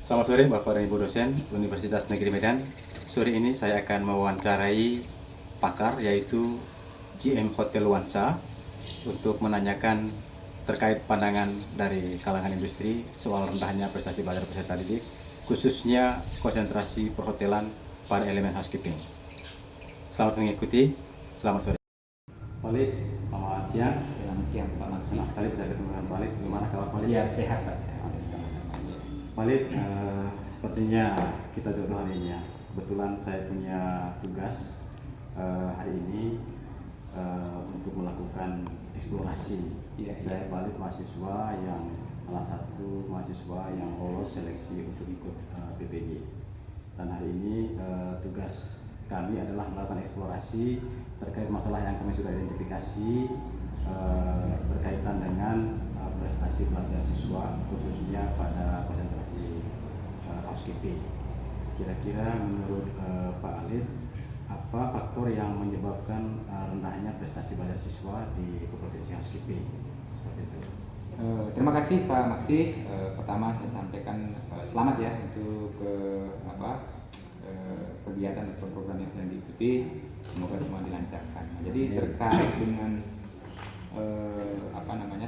Selamat sore Bapak dan Ibu dosen Universitas Negeri Medan. Sore ini saya akan mewawancarai pakar yaitu GM Hotel Wansa untuk menanyakan terkait pandangan dari kalangan industri soal rendahnya prestasi belajar peserta didik, khususnya konsentrasi perhotelan pada elemen housekeeping. Selamat mengikuti, selamat sore. Balik, selamat siang. Selamat siang Pak Maksi. Senang sekali bisa ketemu dengan Balik. Gimana kabar Balik? Siap, sehat Pak. Balik, sepertinya kita jodoh hari ini ya. Kebetulan saya punya tugas hari ini untuk melakukan eksplorasi. Saya Balik mahasiswa yang salah satu mahasiswa yang lolos seleksi untuk ikut PPG. Dan hari ini tugas kami adalah melakukan eksplorasi terkait masalah yang kami sudah identifikasi berkaitan dengan prestasi belajar siswa khususnya pada konsentrasi housekeeping. Kira-kira menurut Pak Alif, apa faktor yang menyebabkan rendahnya prestasi belajar siswa di kompetensi housekeeping? Seperti itu. Terima kasih Pak Maksi. Pertama saya sampaikan selamat ya untuk kegiatan atau program yang sedang diikuti. Semoga semua dilancarkan. Jadi terkait dengan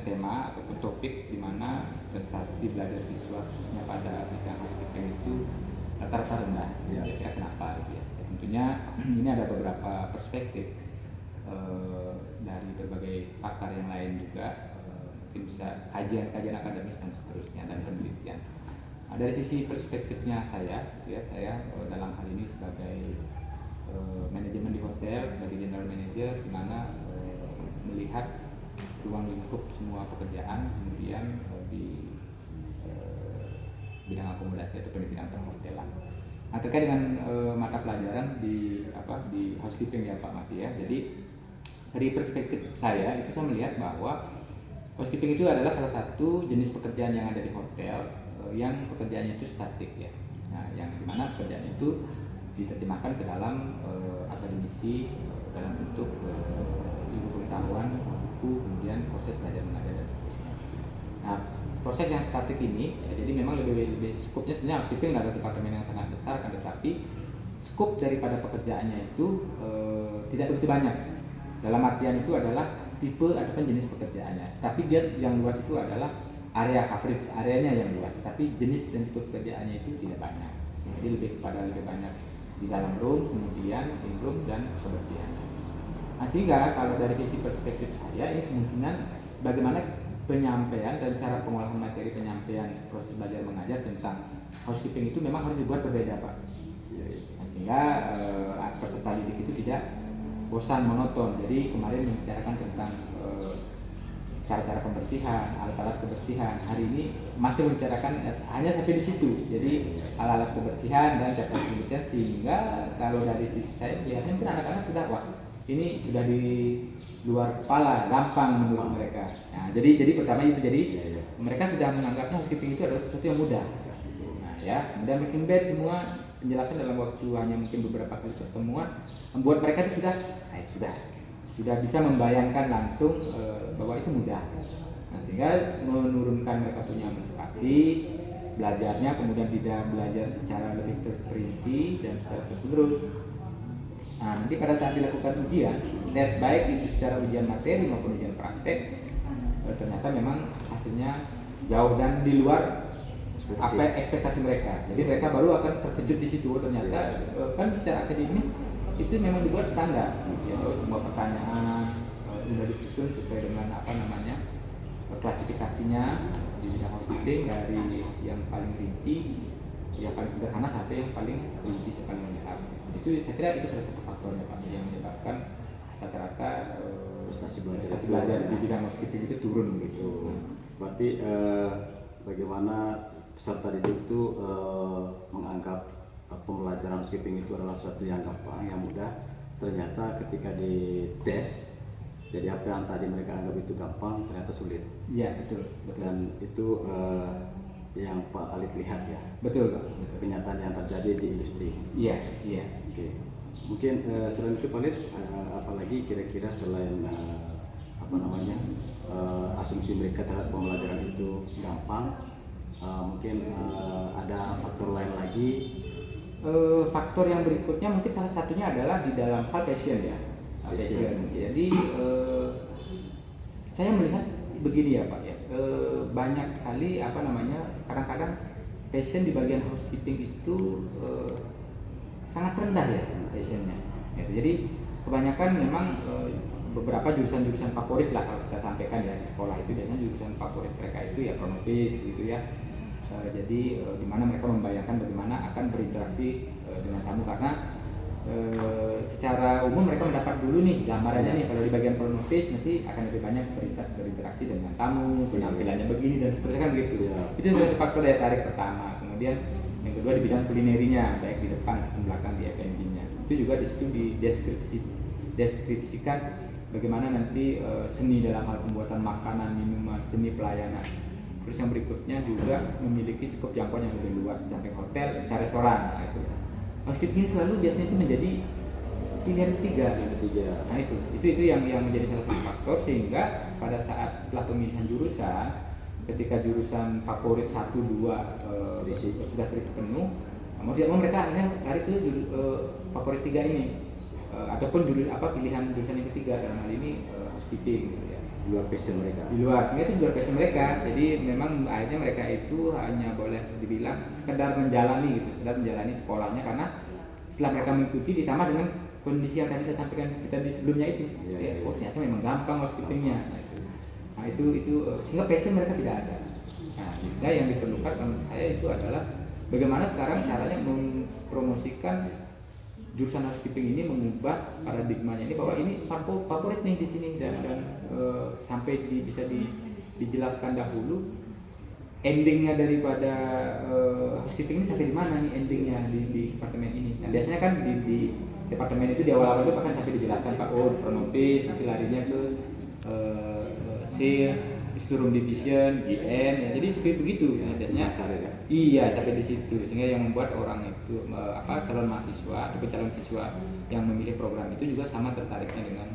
tema ataupun topik di mana prestasi belajar siswa khususnya pada bidang housekeeping itu rata-rata rendah. Kira-kira kenapa gitu ya? Tentunya ini ada beberapa perspektif dari berbagai pakar yang lain juga, mungkin bisa kajian-kajian akademis dan seterusnya dan penelitian. Dari sisi perspektifnya saya dalam hal ini sebagai manajemen di hotel, sebagai general manager, di mana melihat ruang lingkup semua pekerjaan, kemudian di bidang akomodasi atau bidang perhotelan. Nah, terkait dengan mata pelajaran di housekeeping ya Pak Masih ya. Jadi dari perspektif saya itu saya melihat bahwa housekeeping itu adalah salah satu jenis pekerjaan yang ada di hotel yang pekerjaannya itu statik ya. Nah, yang dimana pekerjaan itu diterjemahkan ke dalam akademisi dalam bentuk ilmu pengetahuan, buku, kemudian proses belajar mengajar dan seterusnya. Nah, proses yang statik ini jadi memang lebih skopnya sebenarnya housekeeping adalah departemen yang sangat besar, kan, tetapi skop daripada pekerjaannya itu tidak begitu banyak. Dalam artian itu adalah tipe ataupun jenis pekerjaannya. Tapi dia yang luas itu adalah area coverage, areanya yang luas. Tapi jenis dan tipe pekerjaannya itu tidak banyak. Jadi lebih banyak di dalam room, kemudian in room dan kebersihan. Nah, sehingga kalau dari sisi perspektif saya ini kemungkinan bagaimana penyampaian dan cara pengolahan materi penyampaian proses belajar mengajar tentang housekeeping itu memang harus dibuat berbeda Pak. Nah, sehingga peserta didik itu tidak bosan monoton. Jadi kemarin membicarakan tentang cara-cara pembersihan, alat-alat kebersihan. Hari ini masih membicarakan hanya sampai di situ. Jadi alat-alat kebersihan dan cara-cara pembersihan, sehingga kalau dari sisi saya lihatnya mungkin anak-anak sudah ini sudah di luar kepala, gampang menurut mereka. Nah, jadi pertama itu mereka sudah menganggapnya housekeeping itu adalah sesuatu yang mudah. Nah, ya, kemudian making bed semua penjelasan dalam waktu hanya mungkin beberapa kali pertemuan membuat mereka itu sudah bisa membayangkan langsung bahwa itu mudah. Nah, sehingga menurunkan mereka punya motivasi belajarnya, kemudian tidak belajar secara lebih terperinci dan secara terus. Nah, nanti pada saat dilakukan ujian, tes baik itu secara ujian materi maupun ujian praktek, ternyata memang hasilnya jauh dan di luar ekspektasi mereka. Jadi mereka baru akan terkejut di situ, ternyata kan secara akademis itu memang dibuat standar. Ya, semua pertanyaan sudah disusun sesuai dengan klasifikasinya di bidang housekeeping, dari yang paling rinci, yang paling sederhana sampai yang paling rinci, yang paling lengkap. Itu saya kira itu salah satu faktornya Pak yang menyebabkan rata-rata prestasi belajar di bidang housekeeping itu turun begitu. Berarti bagaimana peserta didik itu menganggap pembelajaran housekeeping itu adalah sesuatu yang gampang, yang mudah. Ternyata ketika dites, jadi apa yang tadi mereka anggap itu gampang ternyata sulit. Iya, betul. Dan itu yang Pak Alif lihat ya. Betul Pak. Kenyataan yang terjadi di industri. Iya. Oke. Mungkin selain itu Pak Alif, apalagi kira-kira selain asumsi mereka terhadap pembelajaran itu gampang, Mungkin ada faktor lain lagi. Faktor yang berikutnya mungkin salah satunya adalah di dalam hal passion ya. Passion. Jadi saya melihat begini ya Pak ya, banyak sekali kadang-kadang passion di bagian housekeeping itu sangat rendah ya passionnya. Gitu. Jadi kebanyakan memang beberapa jurusan-jurusan favorit lah kalau kita sampaikan ya di sekolah itu biasanya jurusan favorit mereka itu ya front office gitu ya. Jadi di mana mereka membayangkan bagaimana akan berinteraksi dengan tamu karena secara umum mereka mendapat dulu nih gambarannya nih kalau di bagian front office nanti akan lebih banyak berinteraksi dengan tamu, penampilannya begini dan seterusnya kan begitu. Itu satu faktor daya tarik pertama. Kemudian yang kedua di bidang kulinerinya baik di depan maupun belakang di F&B-nya. Itu juga di situ deskripsikan bagaimana nanti seni dalam hal pembuatan makanan, minuman, seni pelayanan. Terus yang berikutnya juga memiliki skop jangkauan yang lebih luas, samping hotel, bisa restoran. Nah, itu. Housekeeping selalu biasanya itu menjadi pilihan ketiga. Nah itu yang menjadi salah satu faktor sehingga pada saat setelah pemilihan jurusan, ketika jurusan favorit 1, 2 sudah terisi penuh, mau tidak mau mereka akhirnya lari ke favorit 3 ini. Ataupun pilihan jurusan yang ketiga dalam hal ini housekeeping gitu ya. Di luar passion mereka. Di luar, sehingga itu di luar passion mereka. Jadi memang akhirnya mereka itu hanya boleh dibilang sekedar menjalani sekolahnya karena setelah mereka mengikuti ditambah dengan kondisi yang tadi saya sampaikan kita di sebelumnya itu. Oh ternyata memang gampang housekeepingnya. Nah itu sehingga passion mereka tidak ada. Nah sehingga yang diperlukan menurut saya itu adalah bagaimana sekarang caranya mempromosikan jurusan housekeeping ini, mengubah paradigmanya ini bahwa ini favorit nih di sini dan sampai bisa dijelaskan dahulu endingnya daripada housekeeping ini sampai di mana nih endingnya di departemen ini. Nah biasanya kan di departemen itu di awal-awal itu akan sampai dijelaskan Pak, front office nanti larinya ke sales, showroom division, GM ya. Jadi seperti begitu ya, biasanya karir ya. Iya, sampai di situ sehingga yang membuat orang itu calon mahasiswa atau calon siswa yang memilih program itu juga sama tertariknya dengan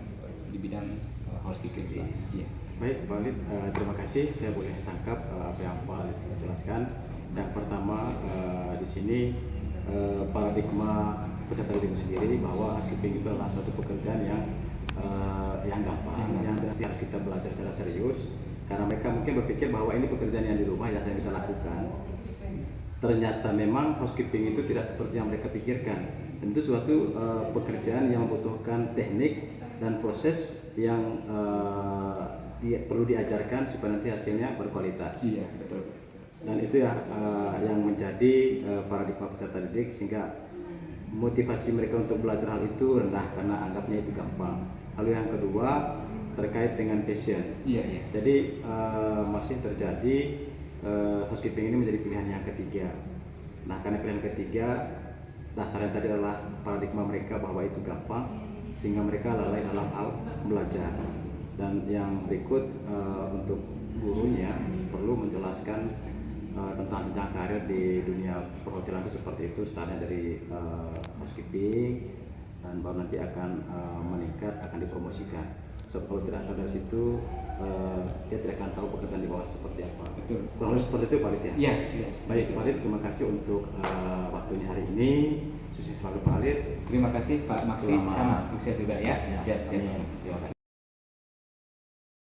di bidang housekeeping. Iya. Baik, Pak Walid, terima kasih. Saya boleh tangkap apa yang Pak Walid jelaskan. Yang pertama di sini paradigma peserta didik sendiri bahwa housekeeping itu adalah suatu pekerjaan yang gampang, yang berarti harus kita belajar secara serius. Karena mereka mungkin berpikir bahwa ini pekerjaan yang di rumah yang saya bisa lakukan. Ternyata memang housekeeping itu tidak seperti yang mereka pikirkan. Tentu suatu pekerjaan yang membutuhkan teknik dan proses yang perlu diajarkan supaya nanti hasilnya berkualitas. Iya, betul. Dan itu yang menjadi paradigma peserta didik sehingga motivasi mereka untuk belajar hal itu rendah karena anggapnya itu gampang. Lalu yang kedua terkait dengan passion. Iya. Jadi masih terjadi housekeeping ini menjadi pilihan yang ketiga. Nah karena pilihan ketiga dasarnya tadi adalah paradigma mereka bahwa itu gampang sehingga mereka lalai dalam hal belajar. Dan yang berikut untuk gurunya perlu menjelaskan tentang jenjang karir di dunia perhotelan itu seperti itu, startnya dari housekeeping dan baru nanti akan meningkat, akan dipromosikan. So, kalau tidak sadar dari situ, dia tidak akan tahu pekerjaan di bawah seperti apa. Betul. Kurang lebih seperti itu Pak Walid ya? Iya. Baik Pak Walid, terima kasih untuk waktunya hari ini. Sukses selalu Pak Walid. Terima kasih Pak Maksi, sama sukses juga ya. Ya, Siap. amin. Terima kasih.